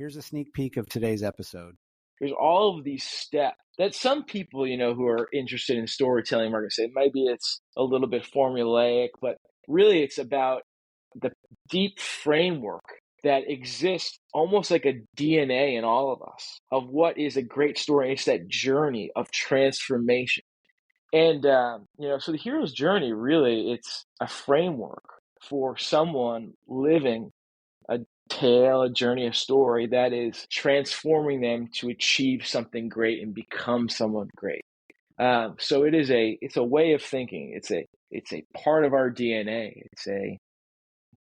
Here's a sneak peek of today's episode. There's all of these steps that some people, who are interested in storytelling are going to say, maybe it's a little bit formulaic, but really it's about the deep framework that exists almost like a DNA in all of us of what is a great story. It's that journey of transformation. And, so the hero's journey, really, it's a framework for someone living a tale, a journey, a story that is transforming them to achieve something great and become someone great. So it's a way of thinking. It's a part of our DNA.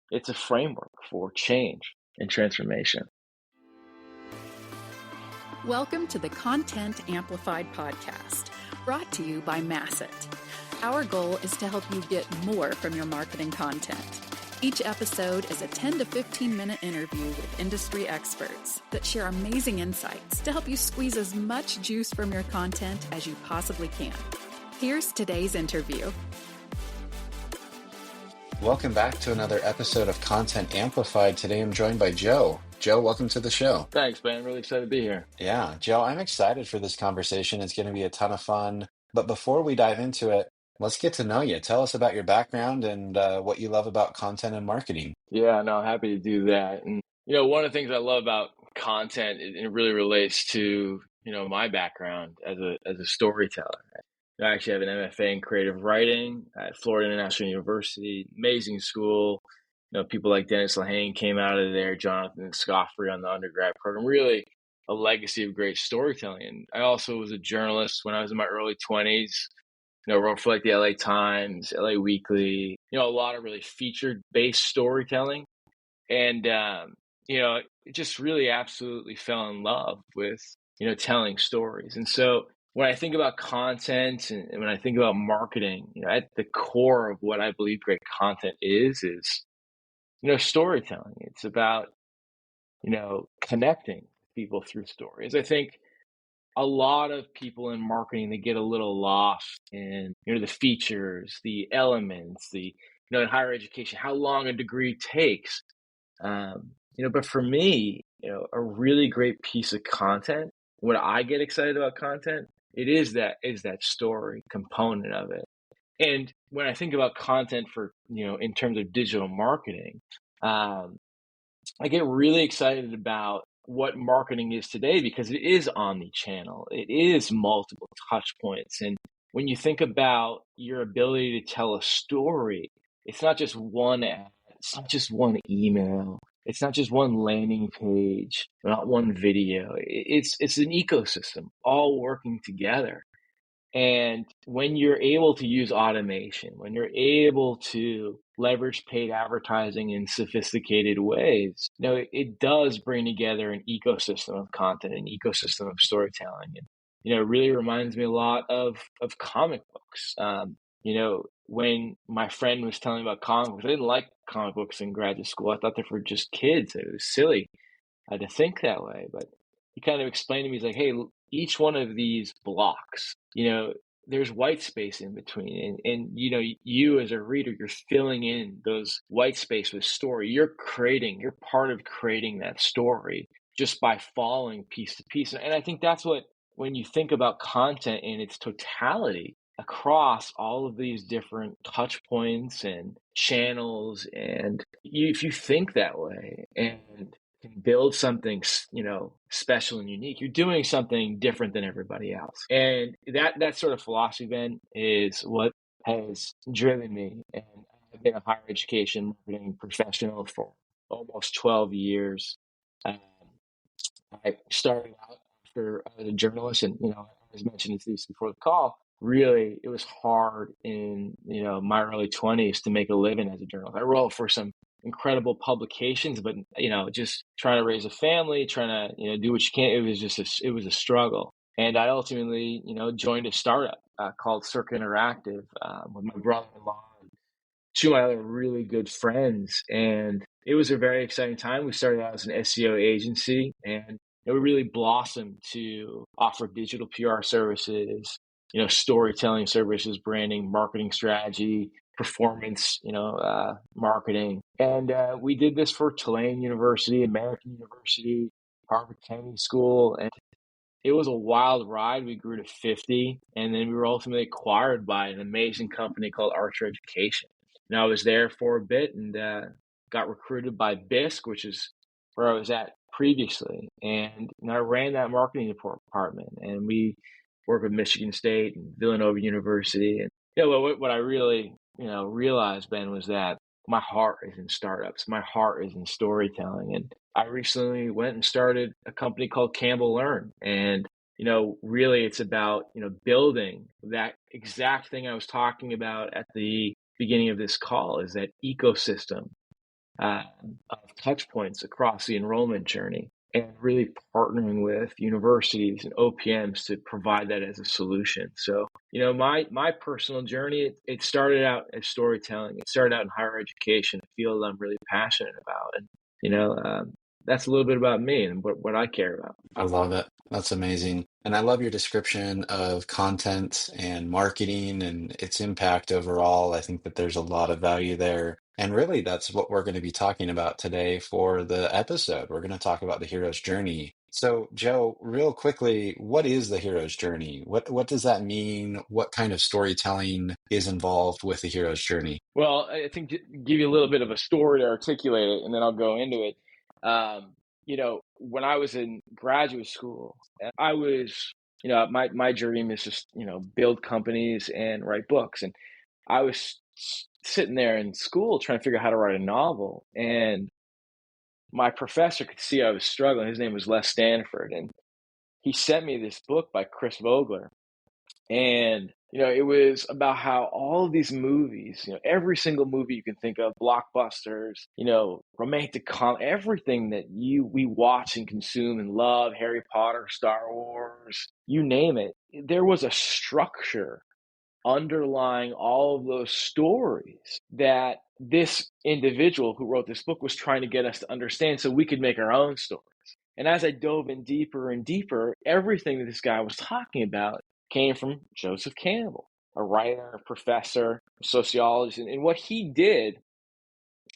It's a framework for change and transformation. Welcome to the Content Amplified podcast, brought to you by Masset. Our goal is to help you get more from your marketing content. Each episode is a 10 to 15 minute interview with industry experts that share amazing insights to help you squeeze as much juice from your content as you possibly can. Here's today's interview. Welcome back to another episode of Content Amplified. Today I'm joined by Joe. Joe, welcome to the show. Thanks, man. Really excited to be here. Yeah, Joe, I'm excited for this conversation. It's going to be a ton of fun. But before we dive into it, let's get to know you. Tell us about your background and what you love about content and marketing. Yeah, no, happy to do that. And, one of the things I love about content, it really relates to, my background as a storyteller. I actually have an MFA in creative writing at Florida International University, amazing school. People like Dennis Lehane came out of there, Jonathan Scoffrey on the undergrad program, really a legacy of great storytelling. And I also was a journalist when I was in my early 20s, wrote for like the LA Times, LA Weekly, a lot of really featured-based storytelling. And, it just really absolutely fell in love with, telling stories. And so when I think about content and when I think about marketing, at the core of what I believe great content is, storytelling. It's about, connecting people through stories. I think a lot of people in marketing, they get a little lost in, the features, the elements, in higher education, how long a degree takes. But for me, a really great piece of content, what I get excited about content, it is that story component of it. And when I think about content for, in terms of digital marketing, I get really excited about what marketing is today because it is omni-channel. It is multiple touch points. And when you think about your ability to tell a story, it's not just one ad, it's not just one email, it's not just one landing page, not one video. It's an ecosystem all working together. And when you're able to use automation, when you're able to leverage paid advertising in sophisticated ways, it does bring together an ecosystem of content, an ecosystem of storytelling. And, it really reminds me a lot of comic books. When my friend was telling me about comic books, I didn't like comic books in graduate school. I thought they were just kids. It was silly to think that way. But he kind of explained to me, he's like, hey, each one of these blocks, there's white space in between. And you as a reader, you're filling in those white space with story. You're part of creating that story just by following piece to piece. And I think that's what, when you think about content in its totality across all of these different touch points and channels, and if you think that way and can build something, special and unique, you're doing something different than everybody else. And that sort of philosophy, Ben, is what has driven me. And I've been a higher education marketing professional for almost 12 years. I started out after I was a journalist, and, as mentioned this before the call, really, it was hard in, my early 20s to make a living as a journalist. I wrote for some incredible publications, but, just trying to raise a family, trying to, do what you can. It was a struggle. And I ultimately, joined a startup called Circa Interactive with my brother-in-law and two of my other really good friends. And it was a very exciting time. We started out as an SEO agency, and it really blossomed to offer digital PR services, storytelling services, branding, marketing strategy, performance, marketing. And we did this for Tulane University, American University, Harvard Kennedy School, and it was a wild ride. We grew to 50, and then we were ultimately acquired by an amazing company called Archer Education. And I was there for a bit and got recruited by BISC, which is where I was at previously. And I ran that marketing department, and we worked with Michigan State and Villanova University. And what I really realized, Ben, was that my heart is in startups. My heart is in storytelling. And I recently went and started a company called Campbell Learn. And, really it's about, building that exact thing I was talking about at the beginning of this call, is that ecosystem of touch points across the enrollment journey, and really partnering with universities and OPMs to provide that as a solution. So, my personal journey, it started out as storytelling. It started out in higher education, a field I'm really passionate about. And, that's a little bit about me and what I care about. I love it. That's amazing. And I love your description of content and marketing and its impact overall. I think that there's a lot of value there. And really, that's what we're going to be talking about today for the episode. We're going to talk about the hero's journey. So, Joe, real quickly, what is the hero's journey? What does that mean? What kind of storytelling is involved with the hero's journey? Well, I think to give you a little bit of a story to articulate it, and then I'll go into it. When I was in graduate school, I was, my dream is just, build companies and write books. And I was sitting there in school trying to figure out how to write a novel. And my professor could see I was struggling. His name was Les Stanford. And he sent me this book by Chris Vogler. And, it was about how all of these movies, every single movie you can think of, blockbusters, romantic everything that we watch and consume and love, Harry Potter, Star Wars, you name it, there was a structure underlying all of those stories that this individual who wrote this book was trying to get us to understand so we could make our own stories. And as I dove in deeper and deeper, everything that this guy was talking about came from Joseph Campbell, a writer, a professor, a sociologist. And what he did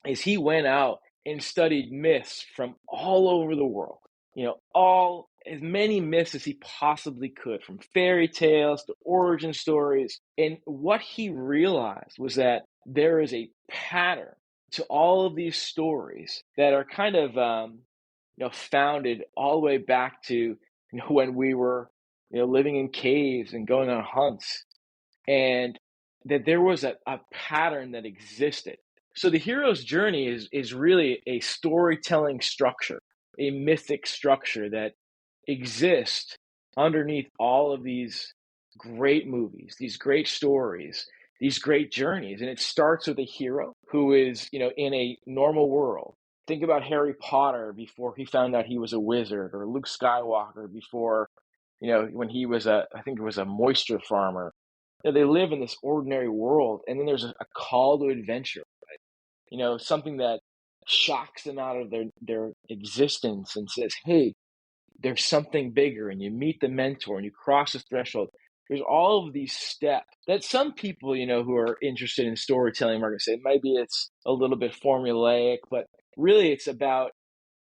is he went out and studied myths from all over the world, as many myths as he possibly could, from fairy tales to origin stories. And what he realized was that there is a pattern to all of these stories that are kind of, founded all the way back to, when we were, living in caves and going on hunts, and that there was a pattern that existed. So the hero's journey is really a storytelling structure, a mythic structure that exists underneath all of these great movies, these great stories, these great journeys. And it starts with a hero who is, in a normal world. Think about Harry Potter before he found out he was a wizard, or Luke Skywalker before, when he was I think it was a moisture farmer. They live in this ordinary world, and then there's a call to adventure, right? Something that shocks them out of their existence and says, hey, there's something bigger, and you meet the mentor and you cross the threshold. There's all of these steps that some people, who are interested in storytelling are going to say, maybe it's a little bit formulaic, but really it's about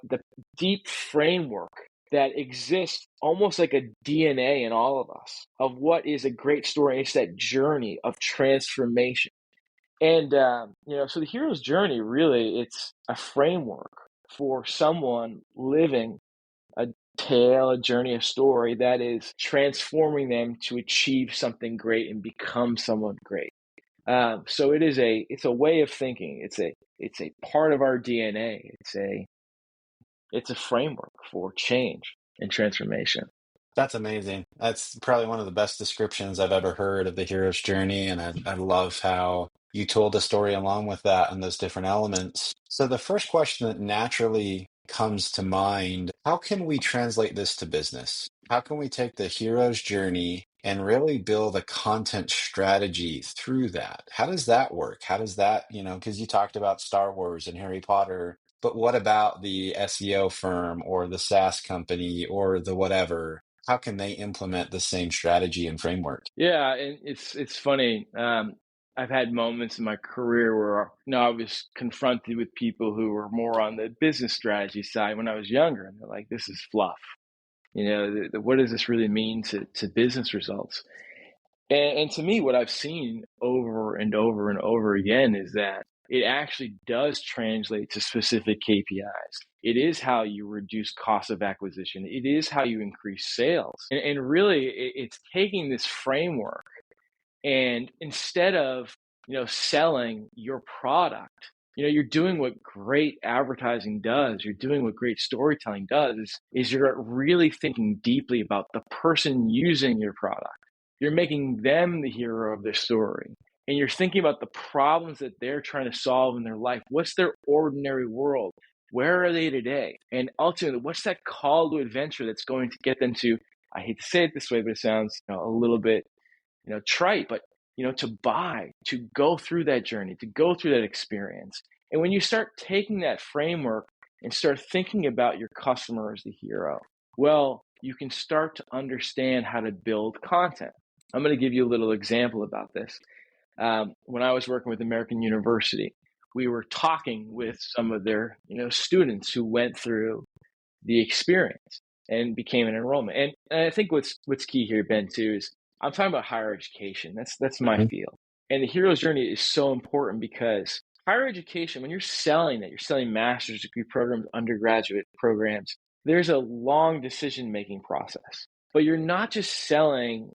the deep framework that exists almost like a DNA in all of us of what is a great story. It's that journey of transformation. And, so the hero's journey, really, it's a framework for someone living a tale, a journey, a story that is transforming them to achieve something great and become someone great. So it's a way of thinking. It's a part of our DNA. It's a framework for change and transformation. That's amazing. That's probably one of the best descriptions I've ever heard of the hero's journey. And I love how you told the story along with that and those different elements. So, the first question that naturally comes to mind, how can we translate this to business? How can we take the hero's journey and really build a content strategy through that? How does that work? How does that, because you talked about Star Wars and Harry Potter, but what about the SEO firm or the SaaS company or the whatever? How can they implement the same strategy and framework? Yeah, and it's funny. I've had moments in my career where, I was confronted with people who were more on the business strategy side when I was younger, and they're like, "This is fluff. What does this really mean to business results?" And to me, what I've seen over and over and over again is that it actually does translate to specific KPIs. It is how you reduce cost of acquisition. It is how you increase sales. And really, it's taking this framework, and instead of, selling your product, you're doing what great advertising does. You're doing what great storytelling does is you're really thinking deeply about the person using your product. You're making them the hero of their story. And you're thinking about the problems that they're trying to solve in their life. What's their ordinary world? Where are they today? And ultimately, what's that call to adventure that's going to get them to, I hate to say it this way, but it sounds a little bit trite, but to go through that journey, to go through that experience. And when you start taking that framework and start thinking about your customer as the hero, well, you can start to understand how to build content. I'm going to give you a little example about this. When I was working with American University, we were talking with some of their students who went through the experience and became an enrollment. And I think what's key here, Ben, too, is I'm talking about higher education. That's my field. And the hero's journey is so important because higher education, when you're selling that, you're selling master's degree programs, undergraduate programs, there's a long decision-making process. But you're not just selling,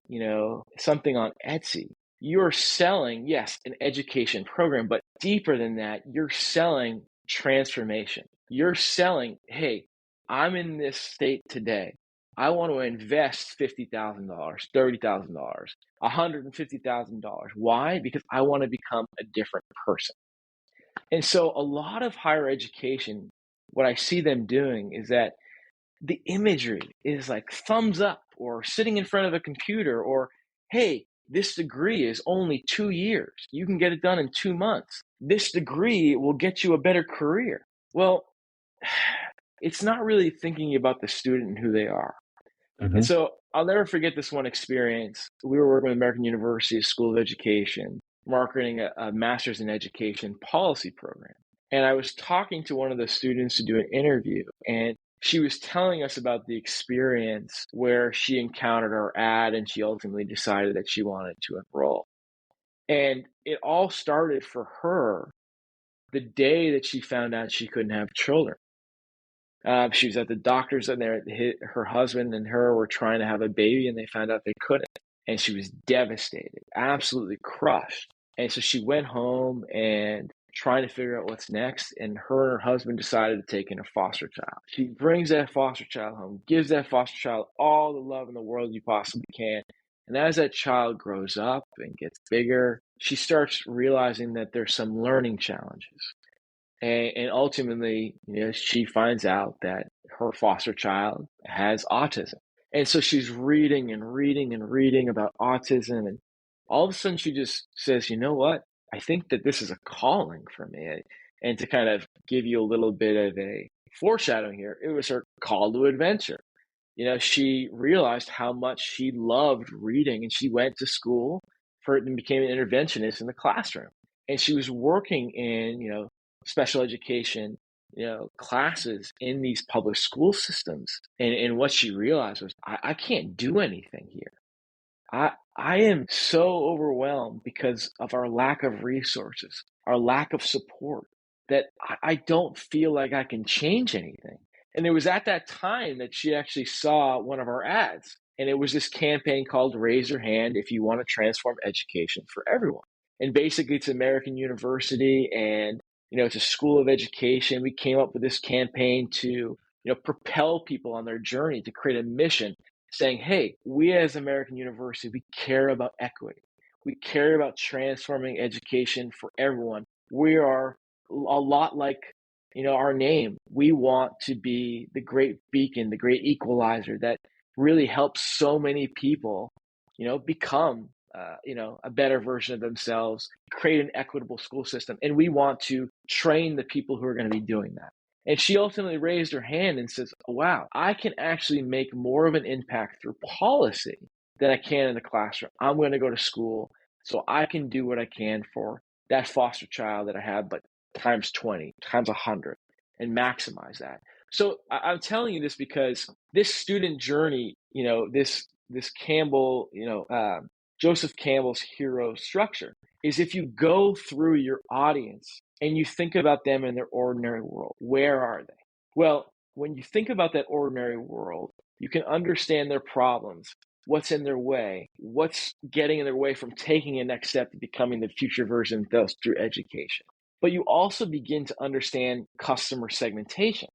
something on Etsy. You're selling, yes, an education program, but deeper than that, you're selling transformation. You're selling, hey, I'm in this state today. I want to invest $50,000, $30,000, $150,000. Why? Because I want to become a different person. And so a lot of higher education, what I see them doing is that the imagery is like thumbs up or sitting in front of a computer or, hey, this degree is only 2 years. You can get it done in 2 months. This degree will get you a better career. Well, it's not really thinking about the student and who they are. And so I'll never forget this one experience. We were working with American University School of Education, marketing a master's in education policy program. And I was talking to one of the students to do an interview, and she was telling us about the experience where she encountered our ad and she ultimately decided that she wanted to enroll. And it all started for her the day that she found out she couldn't have children. She was at the doctor's and her husband and her were trying to have a baby and they found out they couldn't. And she was devastated, absolutely crushed. And so she went home and trying to figure out what's next. And her husband decided to take in a foster child. She brings that foster child home, gives that foster child all the love in the world you possibly can. And as that child grows up and gets bigger, she starts realizing that there's some learning challenges. And ultimately, she finds out that her foster child has autism. And so she's reading and reading and reading about autism. And all of a sudden she just says, you know what? I think that this is a calling for me. And to kind of give you a little bit of a foreshadowing here, it was her call to adventure. She realized how much she loved reading and she went to school and became an interventionist in the classroom. And she was working in, special education, classes in these public school systems. And what she realized was, I can't do anything here. I am so overwhelmed because of our lack of resources, our lack of support, that I don't feel like I can change anything. And it was at that time that she actually saw one of our ads. And it was this campaign called Raise Your Hand If You Want to Transform Education for Everyone. And basically it's American University and it's a school of education. We came up with this campaign to, propel people on their journey to create a mission saying, hey, we as American University, we care about equity. We care about transforming education for everyone. We are a lot like, our name. We want to be the great beacon, the great equalizer that really helps so many people, become a better version of themselves, create an equitable school system. And we want to train the people who are going to be doing that. And she ultimately raised her hand and says, wow, I can actually make more of an impact through policy than I can in the classroom. I'm going to go to school so I can do what I can for that foster child that I have, but times 20, times 100, and maximize that. So I'm telling you this because this student journey, this Campbell, Joseph Campbell's hero structure is if you go through your audience and you think about them in their ordinary world, where are they? Well, when you think about that ordinary world, you can understand their problems, what's in their way, what's getting in their way from taking a next step to becoming the future version of themselves through education. But you also begin to understand customer segmentation.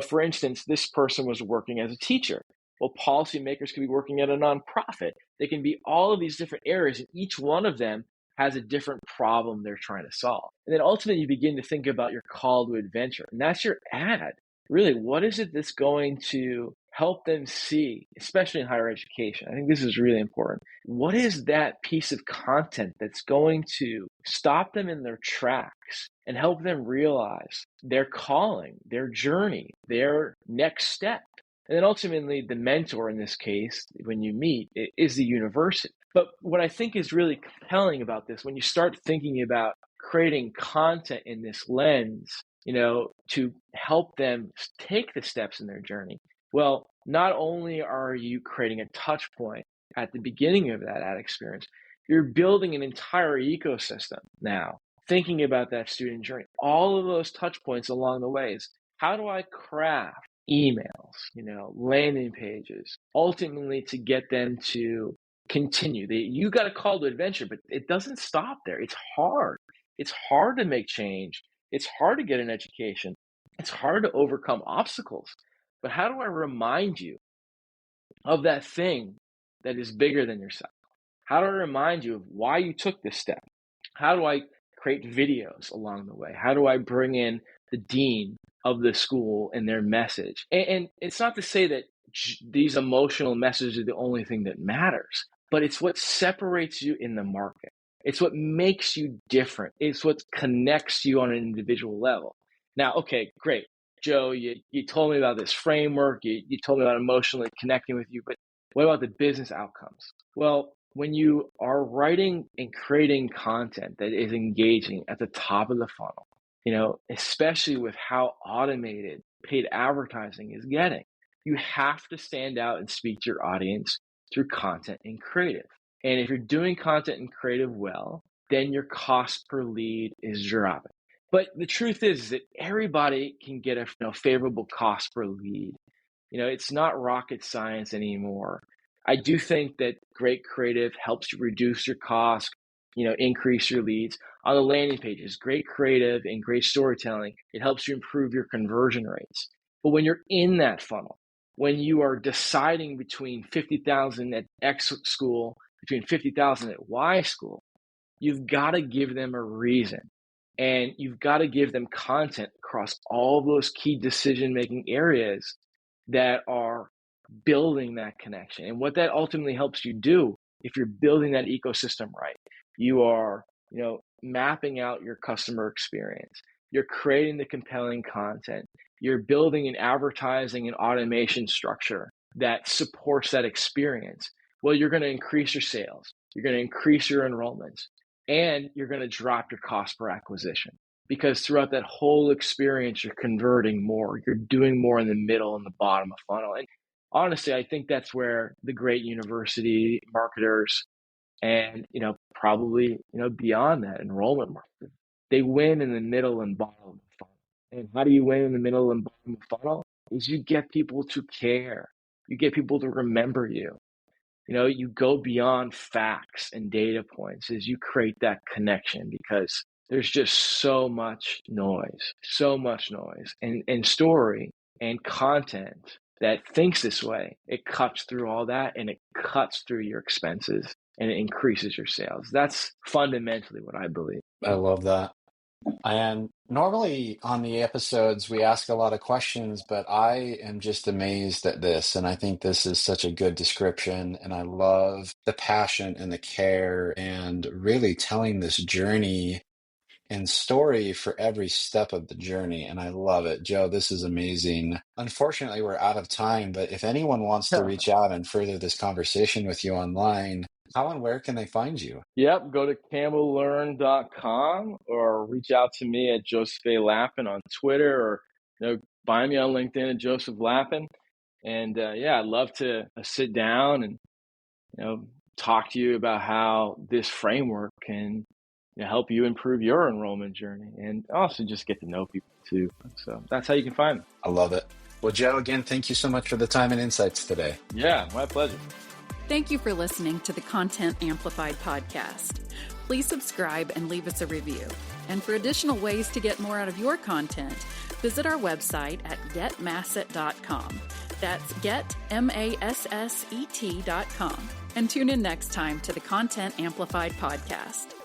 For instance, this person was working as a teacher. Well, policymakers could be working at a nonprofit. They can be all of these different areas, and each one of them has a different problem they're trying to solve. And then ultimately, you begin to think about your call to adventure, and that's your ad. Really, what is it that's going to help them see, especially in higher education? I think this is really important. What is that piece of content that's going to stop them in their tracks and help them realize their calling, their journey, their next step? And then ultimately, the mentor in this case, when you meet, is the university. But what I think is really compelling about this, when you start thinking about creating content in this lens, to help them take the steps in their journey, well, not only are you creating a touch point at the beginning of that ad experience, you're building an entire ecosystem now, thinking about that student journey. All of those touch points along the ways. How do I craft emails, landing pages, ultimately to get them to continue? You got a call to adventure, but it doesn't stop there. It's hard. It's hard to make change. It's hard to get an education. It's hard to overcome obstacles. But how do I remind you of that thing that is bigger than yourself? How do I remind you of why you took this step? How do I create videos along the way? How do I bring in the dean of the school and their message? And it's not to say that these emotional messages are the only thing that matters, but it's what separates you in the market. It's what makes you different. It's what connects you on an individual level. Now, okay, great. Joe, you told me about this framework. You told me about emotionally connecting with you, but what about the business outcomes? Well, when you are writing and creating content that is engaging at the top of the funnel, especially with how automated paid advertising is getting, you have to stand out and speak to your audience through content and creative. And if you're doing content and creative well, then your cost per lead is dropping. But the truth is that everybody can get a favorable cost per lead. It's not rocket science anymore. I do think that great creative helps you reduce your cost, increase your leads. On the landing pages, great creative and great storytelling, it helps you improve your conversion rates. But when you're in that funnel, when you are deciding between 50,000 at X school, between 50,000 at Y school, you've got to give them a reason. And you've got to give them content across all those key decision-making areas that are building that connection. And what that ultimately helps you do, if you're building that ecosystem right, you are, mapping out your customer experience. You're creating the compelling content. You're building an advertising and automation structure that supports that experience. Well, you're going to increase your sales. You're going to increase your enrollments. And you're going to drop your cost per acquisition, because throughout that whole experience, you're converting more. You're doing more in the middle and the bottom of funnel. And honestly, I think that's where the great university marketers and, probably, beyond that, enrollment marketers, they win in the middle and bottom of the funnel. And how do you win in the middle and bottom of the funnel? Is you get people to care. You get people to remember you. You go beyond facts and data points as you create that connection, because there's just so much noise and story and content that thinks this way. It cuts through all that, and it cuts through your expenses, and it increases your sales. That's fundamentally what I believe. I love that. And normally on the episodes, we ask a lot of questions, but I am just amazed at this. And I think this is such a good description. And I love the passion and the care and really telling this journey and story for every step of the journey. And I love it. Joe, this is amazing. Unfortunately, we're out of time, but if anyone wants to reach out and further this conversation with you online, How and where can they find you? Yep, go to campbelllearn.com or reach out to me at Joseph A. Lappin on Twitter, or find me on LinkedIn at Joseph Lappin. And I'd love to sit down and talk to you about how this framework can help you improve your enrollment journey, and also just get to know people too. So that's how you can find me. I love it. Well, Joe, again, thank you so much for the time and insights today. Yeah, my pleasure. Thank you for listening to the Content Amplified podcast. Please subscribe and leave us a review. And for additional ways to get more out of your content, visit our website at getmasset.com. That's getmasset.com. And tune in next time to the Content Amplified podcast.